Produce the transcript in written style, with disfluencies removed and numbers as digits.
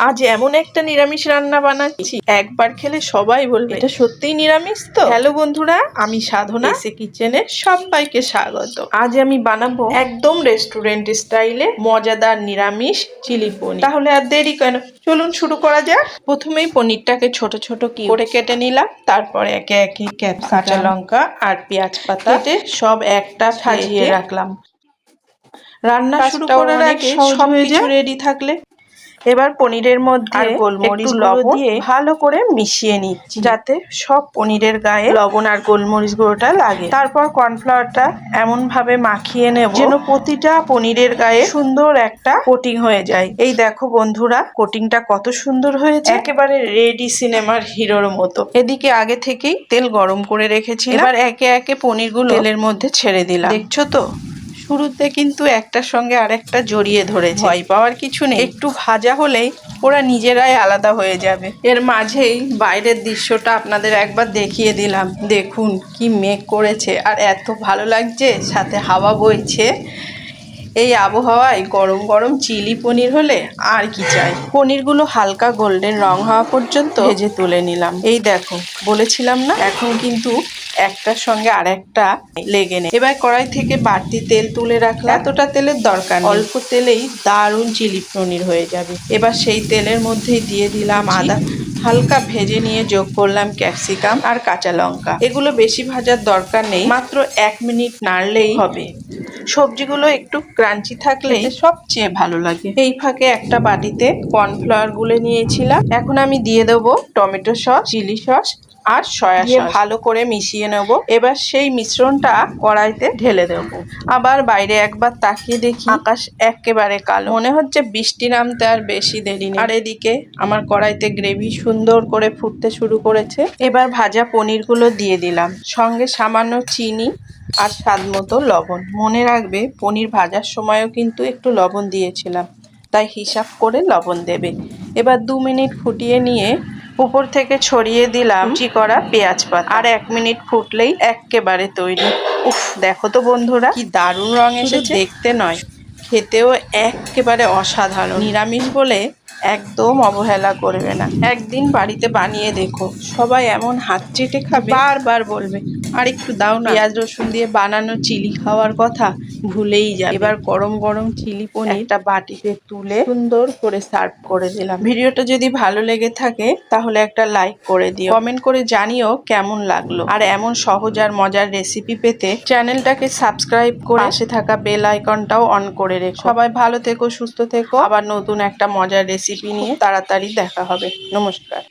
আজ এমন একটা নিরামিষ রান্না বানাচ্ছি, একবার খেলে সবাই বলবে এটা সত্যিই নিরামিষ। তো হ্যালো বন্ধুরা, আমি সাধনা এসে কিচেনে সবাইকে স্বাগত। আজ আমি বানাবো একদম রেস্টুরেন্ট স্টাইলে মজাদার নিরামিষ চিলি পনির। তাহলে আর দেরি কেন, চলুন শুরু করা যাক। প্রথমেই পনিরটাকে ছোট ছোট করে কেটে নিলাম, তারপরে একে একে কাঁচা লঙ্কা আর পেঁয়াজ পাতা কেটে সব একটা সাজিয়ে রাখলাম। রান্না শুরু করার আগে সব কিছু রেডি থাকলে এবার পনিরের মধ্যে গোলমরিচ লবণ দিয়ে ভালো করে মিশিয়ে নিচ্ছি, যাতে সব পনিরের গায়ে লবণ আর গোলমরিচ গুঁড়োটা লাগে। তারপর কর্নফ্লাওয়ারটা এমন ভাবে মাখিয়ে নেব যেন প্রতিটা পনিরের গায়ে সুন্দর একটা কোটিং হয়ে যায়। এই দেখো বন্ধুরা, কোটিংটা কত সুন্দর হয়েছে, একেবারে রেডি সিনেমার হিরোর মতো। এদিকে আগে থেকেই তেল গরম করে রেখেছি, এবার একে একে পনিরগুলো তেলের মধ্যে ছেড়ে দিলাম। দেখছো তো, শুরুতে কিন্তু একটার সঙ্গে আরেকটা জড়িয়ে ধরেছে। ভয় পাওয়ার কিছু নেই, একটু ভাজা হলেই ওরা নিজেরাই আলাদা হয়ে যাবে। এর মাঝেই বাইরের দৃশ্যটা আপনাদের একবার দেখিয়ে দিলাম। দেখুন কি মেঘ করেছে আর এত ভালো লাগছে, সাথে হাওয়া বইছে। এই আবহাওয়ায় গরম গরম চিলি পনির হলে আর কি চাই। পনিরগুলো হালকা গোল্ডেন রং হওয়া পর্যন্ত ভেজে তুলে নিলাম। এই দেখো, বলেছিলাম না এখন কিন্তু একটার সঙ্গে আরেকটা লেগে নেই। এবার কড়াই থেকে বাড়তি তেল তুলে রাখলাম, এতটা তেলের দরকার নেই, অল্প তেলেই দারুণ চিলি পনির হয়ে যাবে। এবার সেই তেলের মধ্যেই দিয়ে দিলাম আদা, হালকা ভেজে নিয়ে যোগ করলাম ক্যাপসিকাম আর কাঁচা লঙ্কা। এগুলো বেশি ভাজার দরকার নেই, মাত্র 1 মিনিট নাড়লেই হবে। সবজিগুলো একটু ক্রাঞ্চি থাকলে সবচেয়ে ভালো লাগে। এই ফাঁকে একটা বাটিতে কর্নফ্লাওয়ার গুলে নিয়েছিলাম, এখন আমি দিয়ে দেবো টমেটো সস, চিলি সস আর সয়া সস, ভালো করে মিশিয়ে নেব। এবার সেই মিশ্রণটা কড়াইতে ঢেলে দেবো। আবার বাইরে একবার তাকিয়ে দেখি আকাশ একেবারে কালো, মনে হচ্ছে বৃষ্টি নামতে আর বেশি দেরি নেই। আর এদিকে আমার কড়াইতে গ্রেভি সুন্দর করে ফুটতে শুরু করেছে। এবার ভাজা পনিরগুলো দিয়ে দিলাম, সঙ্গে সামান্য চিনি আর স্বাদ মতো লবণ। মনে রাখবে পনির ভাজার সময়ও কিন্তু একটু লবণ দিয়েছিলাম, তাই হিসাব করে লবণ দেবে। এবার 2 মিনিট ফুটিয়ে নিয়ে উপর থেকে ছড়িয়ে দিলাম কুচি করা পেঁয়াজ পাতা, আর 1 মিনিট ফুটলেই একেবারে তৈরি। উফ, দেখো তো বন্ধুরা কি দারুণ রং এসেছে, দেখতে নয় খেতেও একেবারে অসাধারণ। নিরামিষ বলে একদম অবহেলা করবে না, একদিন বাড়িতে বানিয়ে দেখো, সবাই এমন হাত চেটে খাবে, বারবার বলবে আর একটু দাও না। পেঁয়াজ রসুন দিয়ে বানানো চিলি খাওয়ার কথা ভুলেই যাবে। এবার গরম গরম চিলি পনির একটা বাটিতে তুলে সুন্দর করে সার্ভ করে দিলাম। ভিডিওটা যদি ভালো লেগে থাকে তাহলে একটা লাইক করে দিও, কমেন্ট করে জানিও কেমন লাগলো। আর এমন সহজ আর মজার রেসিপি পেতে চ্যানেলটাকে সাবস্ক্রাইব করে পাশে থাকা বেল আইকনটাও অন করে রেখো। সবাই ভালো থেকো, সুস্থ থেকো। আবার নতুন একটা মজার রেসিপি নিয়ে তাড়াতাড়ি দেখা হবে। নমস্কার।